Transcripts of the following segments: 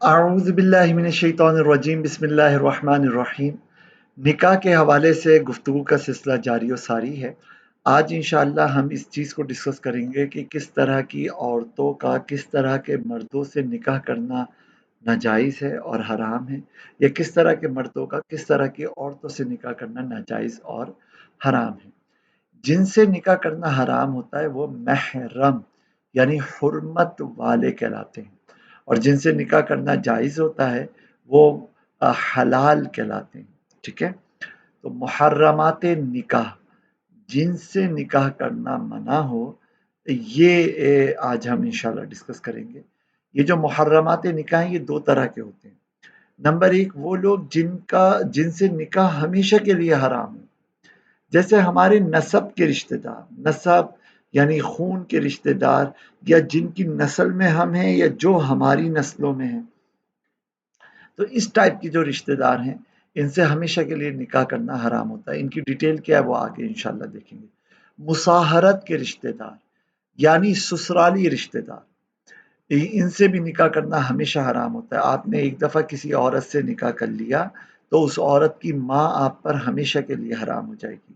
اعوذ باللہ من الشیطان الرجیم، بسم اللہ الرحمن الرحیم۔ نکاح کے حوالے سے گفتگو کا سلسلہ جاری و ساری ہے۔ آج انشاءاللہ ہم اس چیز کو ڈسکس کریں گے کہ کس طرح کی عورتوں کا کس طرح کے مردوں سے نکاح کرنا ناجائز ہے اور حرام ہے، یا کس طرح کے مردوں کا کس طرح کی عورتوں سے نکاح کرنا ناجائز اور حرام ہے۔ جن سے نکاح کرنا حرام ہوتا ہے وہ محرم یعنی حرمت والے کہلاتے ہیں، اور جن سے نکاح کرنا جائز ہوتا ہے وہ حلال کہلاتے ہیں۔ ٹھیک ہے، تو محرمات نکاح، جن سے نکاح کرنا منع ہو، یہ آج ہم انشاءاللہ ڈسکس کریں گے۔ یہ جو محرمات نکاح ہیں یہ دو طرح کے ہوتے ہیں۔ نمبر ایک، وہ لوگ جن سے نکاح ہمیشہ کے لیے حرام ہے، جیسے ہمارے نسب کے رشتہ دار، نسب یعنی خون کے رشتہ دار، یا جن کی نسل میں ہم ہیں یا جو ہماری نسلوں میں ہیں، تو اس ٹائپ کی جو رشتہ دار ہیں ان سے ہمیشہ کے لیے نکاح کرنا حرام ہوتا ہے۔ ان کی ڈیٹیل کیا ہے وہ آگے انشاءاللہ دیکھیں گے۔ مصاہرت کے رشتہ دار یعنی سسرالی رشتہ دار، ان سے بھی نکاح کرنا ہمیشہ حرام ہوتا ہے۔ آپ نے ایک دفعہ کسی عورت سے نکاح کر لیا تو اس عورت کی ماں آپ پر ہمیشہ کے لیے حرام ہو جائے گی۔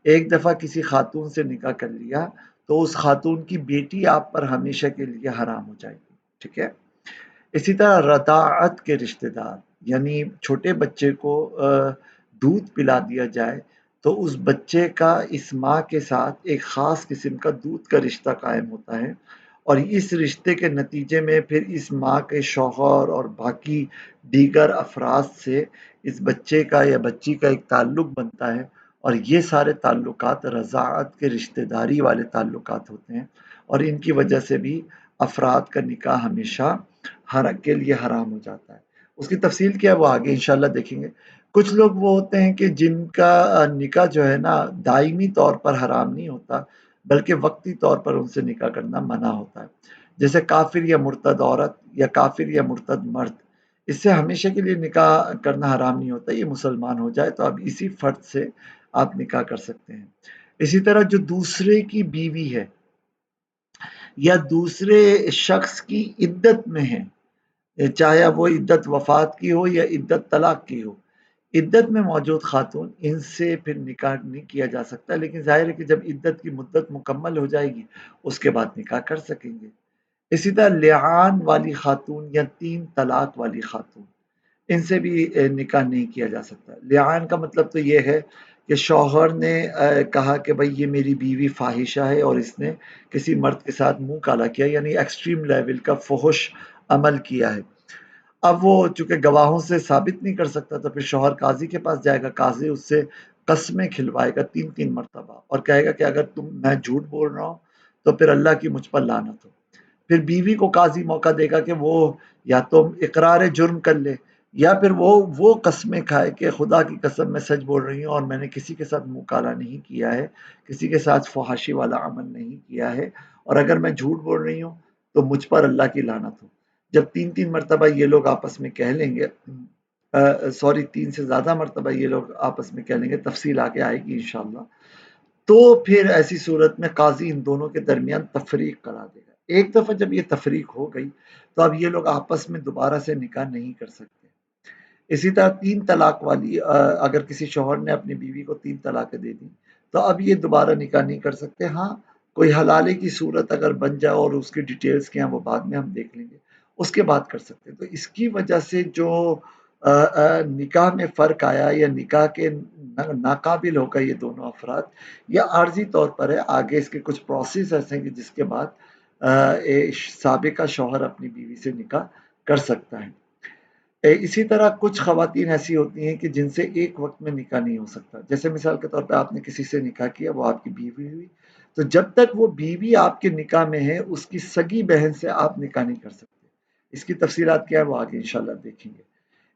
ایک دفعہ کسی خاتون سے نکاح کر لیا تو اس خاتون کی بیٹی آپ پر ہمیشہ کے لیے حرام ہو جائے گی۔ ٹھیک ہے، اسی طرح رضاعت کے رشتہ دار، یعنی چھوٹے بچے کو دودھ پلا دیا جائے تو اس بچے کا اس ماں کے ساتھ ایک خاص قسم کا دودھ کا رشتہ قائم ہوتا ہے، اور اس رشتے کے نتیجے میں پھر اس ماں کے شوہر اور باقی دیگر افراد سے اس بچے کا یا بچی کا ایک تعلق بنتا ہے، اور یہ سارے تعلقات رضاعت کے رشتہ داری والے تعلقات ہوتے ہیں، اور ان کی وجہ سے بھی افراد کا نکاح ہمیشہ ہر کے لیے حرام ہو جاتا ہے۔ اس کی تفصیل کیا ہے وہ آگے انشاءاللہ دیکھیں گے۔ کچھ لوگ وہ ہوتے ہیں کہ جن کا نکاح جو ہے نا دائمی طور پر حرام نہیں ہوتا، بلکہ وقتی طور پر ان سے نکاح کرنا منع ہوتا ہے، جیسے کافر یا مرتد عورت یا کافر یا مرتد مرد، اس سے ہمیشہ کے لیے نکاح کرنا حرام نہیں ہوتا۔ یہ مسلمان ہو جائے تو اب اسی فرد سے آپ نکاح کر سکتے ہیں۔ اسی طرح جو دوسرے کی بیوی ہے یا دوسرے شخص کی عدت میں ہے، چاہے وہ عدت وفات کی ہو یا عدت طلاق کی ہو، عدت میں موجود خاتون، ان سے پھر نکاح نہیں کیا جا سکتا، لیکن ظاہر ہے کہ جب عدت کی مدت مکمل ہو جائے گی اس کے بعد نکاح کر سکیں گے۔ اسی طرح لعان والی خاتون یا تین طلاق والی خاتون، ان سے بھی نکاح نہیں کیا جا سکتا۔ لعان کا مطلب تو یہ ہے کہ شوہر نے کہا کہ بھائی یہ میری بیوی فاحشہ ہے اور اس نے کسی مرد کے ساتھ منہ کالا کیا، یعنی ایکسٹریم لیول کا فحش عمل کیا ہے۔ اب وہ چونکہ گواہوں سے ثابت نہیں کر سکتا تو پھر شوہر قاضی کے پاس جائے گا، قاضی اس سے قسمیں کھلوائے گا تین تین مرتبہ، اور کہے گا کہ اگر میں جھوٹ بول رہا ہوں تو پھر اللہ کی مجھ پر لعنت ہو۔ پھر بیوی کو قاضی موقع دے گا کہ وہ یا تو اقرار جرم کر لے، یا پھر وہ قسمیں کھائے کہ خدا کی قسم میں سچ بول رہی ہوں اور میں نے کسی کے ساتھ منہ کالا نہیں کیا ہے، کسی کے ساتھ فحاشی والا عمل نہیں کیا ہے، اور اگر میں جھوٹ بول رہی ہوں تو مجھ پر اللہ کی لعنت ہو۔ جب تین تین مرتبہ یہ لوگ آپس میں کہہ لیں گے، سوری تین سے زیادہ مرتبہ یہ لوگ آپس میں کہہ لیں گے، تفصیل آگے آئے گی انشاءاللہ، تو پھر ایسی صورت میں قاضی ان دونوں کے درمیان تفریق کرا دے گا۔ ایک دفعہ جب یہ تفریق ہو گئی تو اب یہ لوگ آپس میں دوبارہ سے نکاح نہیں کر سکتے۔ اسی طرح تین طلاق والی، اگر کسی شوہر نے اپنی بیوی کو تین طلاقیں دے دی تو اب یہ دوبارہ نکاح نہیں کر سکتے۔ ہاں، کوئی حلالے کی صورت اگر بن جائے اور اس کی ڈیٹیلز کیا ہیں وہ بعد میں ہم دیکھ لیں گے، اس کے بعد کر سکتے ہیں۔ تو اس کی وجہ سے جو نکاح میں فرق آیا یا نکاح کے ناقابل ہو گئے یہ دونوں افراد، یا عارضی طور پر ہے، آگے اس کے کچھ پروسیس ایسے ہیں کہ جس کے بعد سابقہ شوہر اپنی بیوی سے نکاح کر سکتا ہے۔ اسی طرح کچھ خواتین ایسی ہوتی ہیں کہ جن سے ایک وقت میں نکاح نہیں ہو سکتا، جیسے مثال کے طور پہ آپ نے کسی سے نکاح کیا، وہ آپ کی بیوی ہوئی، تو جب تک وہ بیوی آپ کے نکاح میں ہے اس کی سگی بہن سے آپ نکاح نہیں کر سکتے۔ اس کی تفصیلات کیا ہے وہ آگے انشاءاللہ دیکھیں گے۔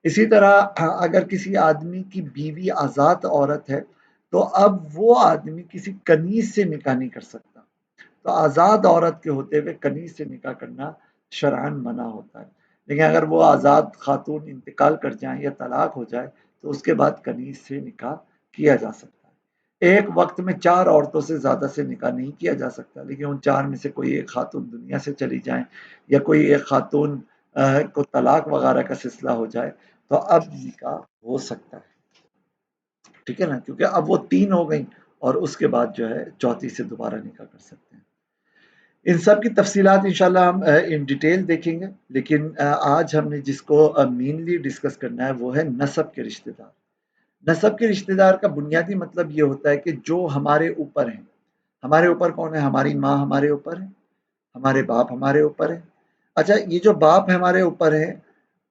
اسی طرح اگر کسی آدمی کی بیوی آزاد عورت ہے تو اب وہ آدمی کسی کنیز سے نکاح نہیں کر سکتا، تو آزاد عورت کے ہوتے ہوئے کنیز سے نکاح کرنا شرعاً منع ہوتا ہے، لیکن اگر وہ آزاد خاتون انتقال کر جائیں یا طلاق ہو جائے تو اس کے بعد کنیز سے نکاح کیا جا سکتا ہے۔ ایک وقت میں چار عورتوں سے زیادہ سے نکاح نہیں کیا جا سکتا، لیکن ان چار میں سے کوئی ایک خاتون دنیا سے چلی جائیں یا کوئی ایک خاتون کو طلاق وغیرہ کا سلسلہ ہو جائے تو اب نکاح ہو سکتا ہے، ٹھیک ہے نا، کیونکہ اب وہ 3 ہو گئی اور اس کے بعد جو ہے چوتھی سے دوبارہ نکاح کر سکتے ہیں۔ ان سب کی تفصیلات انشاءاللہ ہم ان ڈیٹیل دیکھیں گے، لیکن آج ہم نے جس کو مینلی ڈسکس کرنا ہے وہ ہے نسب کے رشتہ دار۔ نسب کے رشتہ دار کا بنیادی مطلب یہ ہوتا ہے کہ جو ہمارے اوپر ہیں۔ ہمارے اوپر کون ہے؟ ہماری ماں ہمارے اوپر ہے، ہمارے باپ ہمارے اوپر ہے۔ اچھا، یہ جو باپ ہمارے اوپر ہے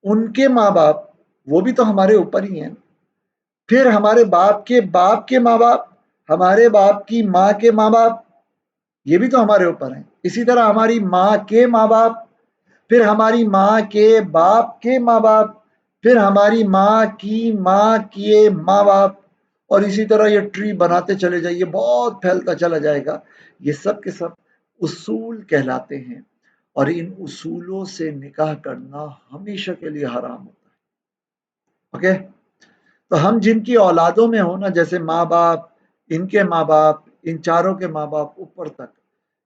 ان کے ماں باپ وہ بھی تو ہمارے اوپر ہی ہیں، پھر ہمارے باپ کے ماں باپ، ہمارے باپ کی ماں کے ماں باپ، یہ بھی تو ہمارے اوپر ہیں۔ اسی طرح ہماری ماں کے ماں باپ، پھر ہماری ماں کے باپ کے ماں باپ، پھر ہماری ماں کے ماں باپ، اور اسی طرح یہ ٹری بناتے چلے جائیے، بہت پھیلتا چلا جائے گا۔ یہ سب کے سب اصول کہلاتے ہیں، اور ان اصولوں سے نکاح کرنا ہمیشہ کے لیے حرام ہوتا ہے۔ اوکے، تو ہم جن کی اولادوں میں ہوں نا، جیسے ماں باپ، ان کے ماں باپ، ان چاروں کے ماں باپ اوپر تک،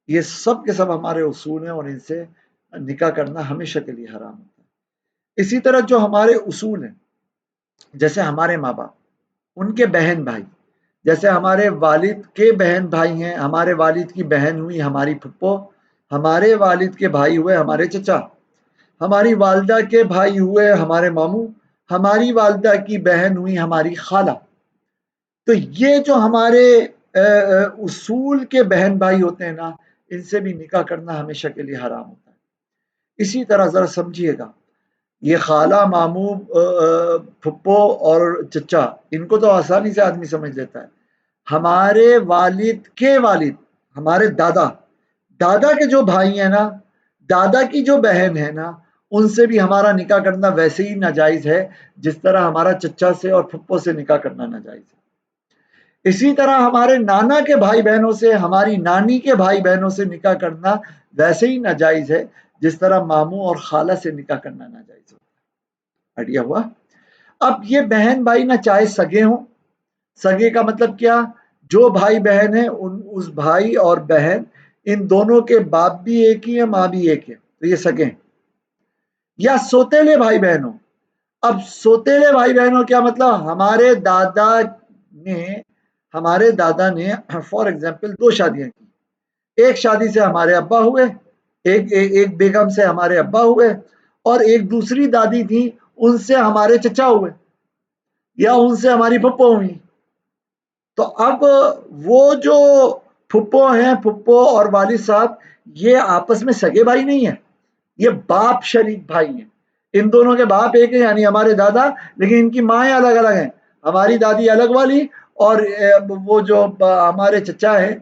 یہ سب کے سب ہمارے اصول ہیں اور ان سے نکاح کرنا ہمیشہ کے لیے حرام ہوتا ہے۔ اسی طرح جو ہمارے اصول ہیں، جیسے ہمارے ماں باپ، ان کے بہن بھائی، جیسے ہمارے والد کے بہن بھائی ہیں، ہمارے والد کی بہن ہوئی ہماری پھپھو، ہمارے والد کے بھائی ہوئے ہمارے چچا، ہماری والدہ کے بھائی ہوئے ہمارے ماموں، ہماری والدہ کی بہن ہوئی ہماری خالہ۔ تو یہ جو ہمارے اصول کے بہن بھائی ہوتے ہیں نا، ان سے بھی نکاح کرنا ہمیشہ کے لیے حرام ہوتا ہے۔ اسی طرح ذرا سمجھیے گا، یہ خالہ، ماموں، پھپھو اور چچا، ان کو تو آسانی سے آدمی سمجھ لیتا ہے۔ ہمارے والد کے والد، ہمارے دادا، دادا کے جو بھائی ہیں نا، دادا کی جو بہن ہے نا، ان سے بھی ہمارا نکاح کرنا ویسے ہی ناجائز ہے جس طرح ہمارا چچا سے اور پھپھو سے نکاح کرنا ناجائز ہے۔ اسی طرح ہمارے نانا کے بھائی بہنوں سے، ہماری نانی کے بھائی بہنوں سے نکاح کرنا ویسے ہی ناجائز ہے جس طرح ماموں اور خالہ سے نکاح کرنا ناجائز ہوتا ہے۔ آئیڈیا ہوا؟ اب یہ بہن بھائی نہ چاہے سگے ہوں، سگے کا مطلب کیا؟ جو بھائی بہن ہیں اس بھائی اور بہن، ان دونوں کے باپ بھی ایک ہی ہے، ماں بھی ایک ہے، تو یہ سگے ہیں۔ یا سوتیلے بھائی بہنوں۔ اب سوتیلے بھائی بہنوں کیا مطلب؟ ہمارے دادا نے فار ایگزامپل 2 شادیاں کی۔ ایک شادی سے ہمارے ابا ہوئے، ایک بیگم سے ہمارے ابا ہوئے، اور ایک دوسری دادی تھی، ان سے ہمارے چچا ہوئے، یا ان سے ہماری پھپھو ہوئی۔ تو اب وہ جو پھپھو ہیں، پھپھو اور والد صاحب، یہ آپس میں سگے بھائی نہیں ہیں، یہ باپ شریک بھائی ہیں۔ ان دونوں کے باپ ایک ہیں، یعنی ہمارے دادا، لیکن ان کی مائیں الگ الگ ہیں۔ ہماری دادی الگ والی، اور وہ جو ہمارے چچا ہیں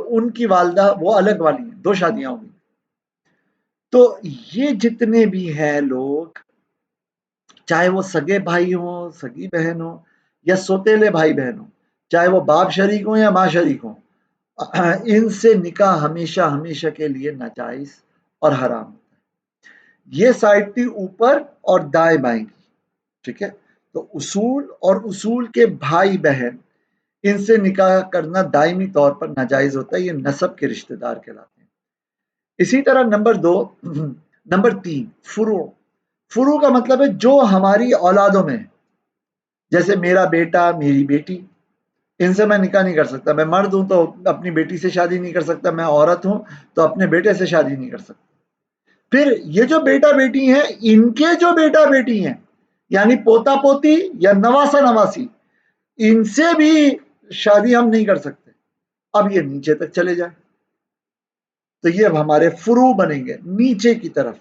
ان کی والدہ وہ الگ والی ہیں، 2 شادیاں ہوئی۔ تو یہ جتنے بھی ہیں لوگ، چاہے وہ سگے بھائی ہوں، سگی بہن ہوں، یا سوتیلے بھائی بہن ہوں، چاہے وہ باپ شریک ہوں یا ماں شریک ہوں، ان سے نکاح ہمیشہ ہمیشہ کے لیے ناجائز اور حرام۔ یہ سائڈ تھی اوپر اور دائیں بائیں کی، ٹھیک ہے۔ تو اصول اور اصول کے بھائی بہن، ان سے نکاح کرنا دائمی طور پر ناجائز ہوتا ہے، یہ نسب کے رشتہ دار کہلاتے ہیں۔ اسی طرح نمبر 3 فروع۔ فروع کا مطلب ہے جو ہماری اولادوں میں، جیسے میرا بیٹا، میری بیٹی، ان سے میں نکاح نہیں کر سکتا۔ میں مرد ہوں تو اپنی بیٹی سے شادی نہیں کر سکتا، میں عورت ہوں تو اپنے بیٹے سے شادی نہیں کر سکتا۔ پھر یہ جو بیٹا بیٹی ہیں، ان کے جو بیٹا بیٹی ہیں، یعنی پوتا پوتی یا نواسا نواسی، ان سے بھی شادی ہم نہیں کر سکتے۔ اب یہ نیچے تک چلے جائیں تو یہ اب ہمارے فروع بنیں گے، نیچے کی طرف،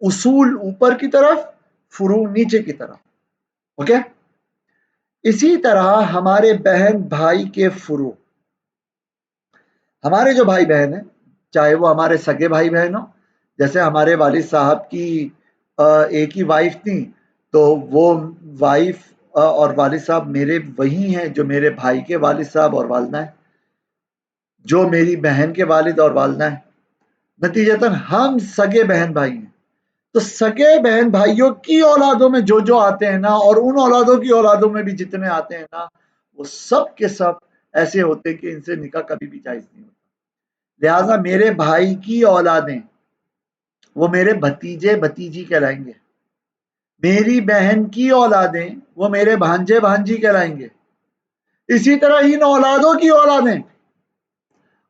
اصول اوپر کی طرف، فروع نیچے کی طرف۔ اوکے، اسی طرح ہمارے بہن بھائی کے فروع، ہمارے جو بھائی بہن ہیں، چاہے وہ ہمارے سگے بھائی بہن ہوں، جیسے ہمارے والد صاحب کی ایک ہی وائف تھی، تو وہ وائف اور والد صاحب میرے وہی ہیں جو میرے بھائی کے والد صاحب اور والدہ ہیں، جو میری بہن کے والد اور والدہ ہیں۔ نتیجتاً ہم سگے بہن بھائی ہیں۔ تو سگے بہن بھائیوں کی اولادوں میں جو آتے ہیں نا، اور ان اولادوں کی اولادوں میں بھی جتنے آتے ہیں نا، وہ سب کے سب ایسے ہوتے ہیں کہ ان سے نکاح کبھی بھی جائز نہیں ہوتا۔ لہٰذا میرے بھائی کی اولادیں وہ میرے بھتیجے بھتیجی کہلائیں گے. میری بہن کی اولادیں وہ میرے بھانجے بھانجی کہلائیں گے. اسی طرح ان اولادوں کی اولادیں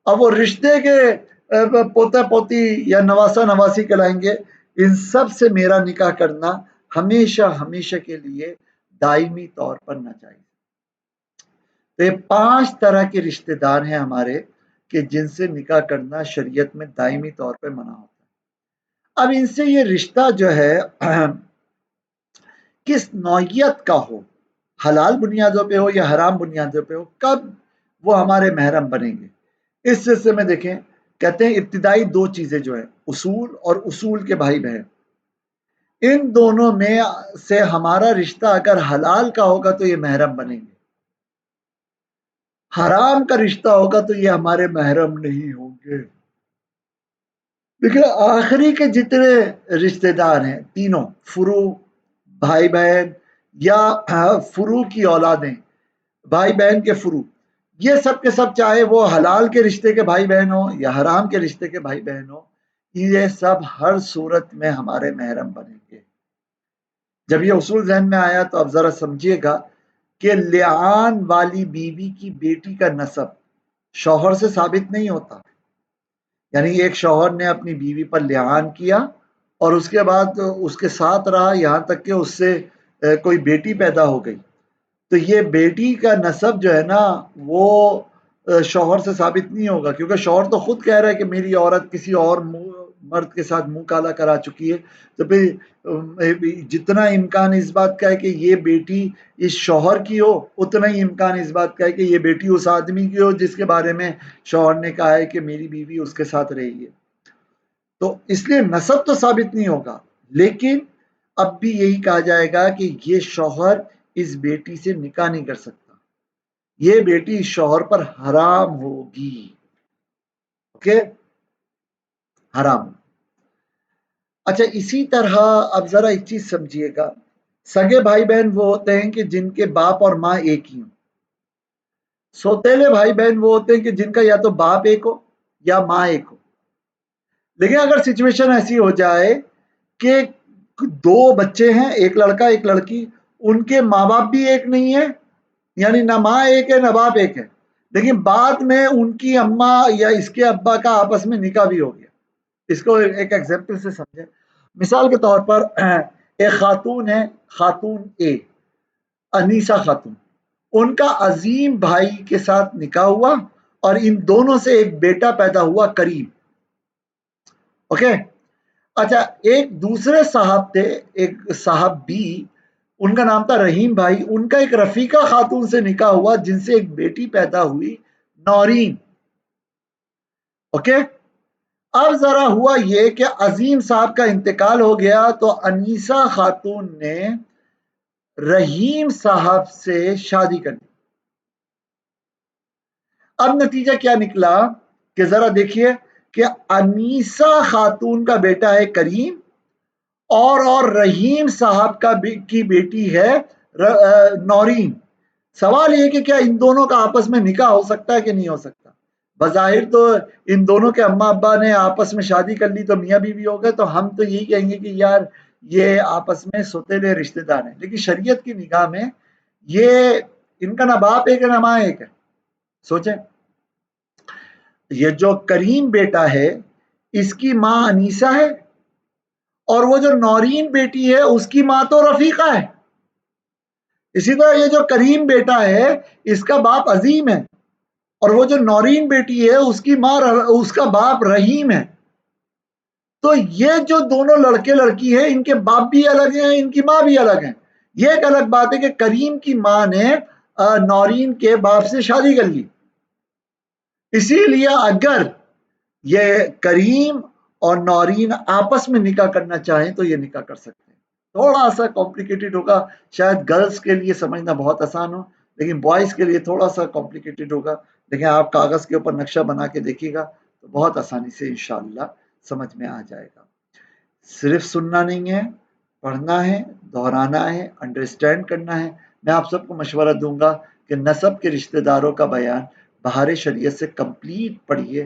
اب وہ رشتے کے پوتا پوتی یا نواسا نواسی کہلائیں گے. ان سب سے میرا نکاح کرنا ہمیشہ ہمیشہ کے لیے دائمی طور پر نہ چاہیے. تو یہ 5 طرح کے رشتے دار ہیں ہمارے کہ جن سے نکاح کرنا شریعت میں دائمی طور پہ منع ہوتا ہے. اب ان سے یہ رشتہ جو ہے کس نوعیت کا ہو، حلال بنیادوں پہ ہو یا حرام بنیادوں پہ ہو، کب وہ ہمارے محرم بنیں گے. اس سلسلے میں دیکھیں، کہتے ہیں ابتدائی 2 چیزیں جو ہیں، اصول اور اصول کے بھائی بہن، ان دونوں میں سے ہمارا رشتہ اگر حلال کا ہوگا تو یہ محرم بنیں گے، حرام کا رشتہ ہوگا تو یہ ہمارے محرم نہیں ہوں گے. دیکھیں آخری کے جتنے رشتے دار ہیں تینوں، فروع، بھائی بہن یا فروع کی اولادیں، بھائی بہن کے فروع، یہ سب کے سب چاہے وہ حلال کے رشتے کے بھائی بہن ہو یا حرام کے رشتے کے بھائی بہن ہو، یہ سب ہر صورت میں ہمارے محرم بنیں گے. جب یہ اصول ذہن میں آیا تو اب ذرا سمجھیے گا کہ لعان والی بیوی کی بیٹی کا نسب شوہر سے ثابت نہیں ہوتا. یعنی ایک شوہر نے اپنی بیوی پر لعان کیا اور اس کے بعد اس کے ساتھ رہا یہاں تک کہ اس سے کوئی بیٹی پیدا ہو گئی، تو یہ بیٹی کا نسب جو ہے نا وہ شوہر سے ثابت نہیں ہوگا، کیونکہ شوہر تو خود کہہ رہا ہے کہ میری عورت کسی اور مرد کے ساتھ منہ کالا کرا چکی ہے. تو پھر جتنا امکان اس بات کا ہے کہ یہ بیٹی اس شوہر کی ہو، اتنا ہی امکان اس بات کا ہے کہ یہ بیٹی اس آدمی کی ہو جس کے بارے میں شوہر نے کہا ہے کہ میری بیوی اس کے ساتھ رہی ہے. تو اس لیے نسب تو ثابت نہیں ہوگا، لیکن اب بھی یہی کہا جائے گا کہ یہ شوہر اس بیٹی سے نکاح نہیں کر سکتا، یہ بیٹی اس شوہر پر حرام ہوگی. اوکے، حرام. اچھا اسی طرح اب ذرا ایک چیز سمجھیے گا، سگے بھائی بہن وہ ہوتے ہیں کہ جن کے باپ اور ماں ایک ہی ہوں. سوتیلے بھائی بہن وہ ہوتے ہیں کہ جن کا یا تو باپ ایک ہو یا ماں ایک ہو. لیکن اگر سچویشن ایسی ہو جائے کہ 2 بچے ہیں، ایک لڑکا ایک لڑکی، ان کے ماں باپ بھی ایک نہیں ہے، یعنی نہ ماں ایک ہے نہ باپ ایک ہے، لیکن بعد میں ان کی اماں یا اس کے ابا کا آپس میں نکاح بھی ہو گیا. اس کو ایک ایگزامپل سے سمجھیں. مثال کے طور پر ایک خاتون ہے، خاتون اے، انیسہ خاتون، ان کا عظیم بھائی کے ساتھ نکاح ہوا اور ان دونوں سے ایک بیٹا پیدا ہوا کریم. اوکے. اچھا ایک دوسرے صاحب تھے، ایک صاحب بھی، ان کا نام تھا رحیم بھائی، ان کا ایک رفیقہ خاتون سے نکاح ہوا جن سے ایک بیٹی پیدا ہوئی نورین. اوکے. اب ذرا ہوا یہ کہ عظیم صاحب کا انتقال ہو گیا تو انیسہ خاتون نے رحیم صاحب سے شادی کر دی. اب نتیجہ کیا نکلا کہ ذرا دیکھیے کہ انیسہ خاتون کا بیٹا ہے کریم اور رحیم صاحب کی بیٹی ہے نورین. سوال یہ کہ کیا ان دونوں کا آپس میں نکاح ہو سکتا ہے کہ نہیں ہو سکتا؟ بظاہر تو ان دونوں کے اماں ابا نے آپس میں شادی کر لی تو میاں بیوی ہو گئے، تو ہم تو یہی کہیں گے کہ یار یہ آپس میں سوتیلے رشتے دار ہیں. لیکن شریعت کی نگاہ میں یہ ان کا نہ باپ ایک ہے نہ ماں ایک ہے. سوچیں، یہ جو کریم بیٹا ہے اس کی ماں انیسہ ہے اور وہ جو نورین بیٹی ہے اس کی ماں تو رفیقہ ہے. اسی طرح یہ جو کریم بیٹا ہے اس کا باپ عظیم ہے اور وہ جو نورین بیٹی ہے اس کی ماں اس کا باپ رحیم ہے. تو یہ جو دونوں لڑکے لڑکی ہیں ان کے باپ بھی الگ ہیں، ان کی ماں بھی الگ ہیں. یہ ایک الگ بات ہے کہ کریم کی ماں نے نورین کے باپ سے شادی کر لی. اسی لیے اگر یہ کریم اور نورین آپس میں نکاح کرنا چاہیں تو یہ نکاح کر سکتے ہیں. تھوڑا سا کمپلیکیٹڈ ہوگا، شاید گرلز کے لیے سمجھنا بہت آسان ہو لیکن بوائز کے لیے تھوڑا سا کمپلیکیٹڈ ہوگا. لیکن آپ کاغذ کے اوپر نقشہ بنا کے دیکھیے گا تو بہت آسانی سے انشاءاللہ سمجھ میں آ جائے گا. صرف سننا نہیں ہے، پڑھنا ہے، دہرانا ہے، انڈرسٹینڈ کرنا ہے. میں آپ سب کو مشورہ دوں گا کہ نسب کے رشتہ داروں کا بیان بہار شریعت سے کمپلیٹ پڑھیے،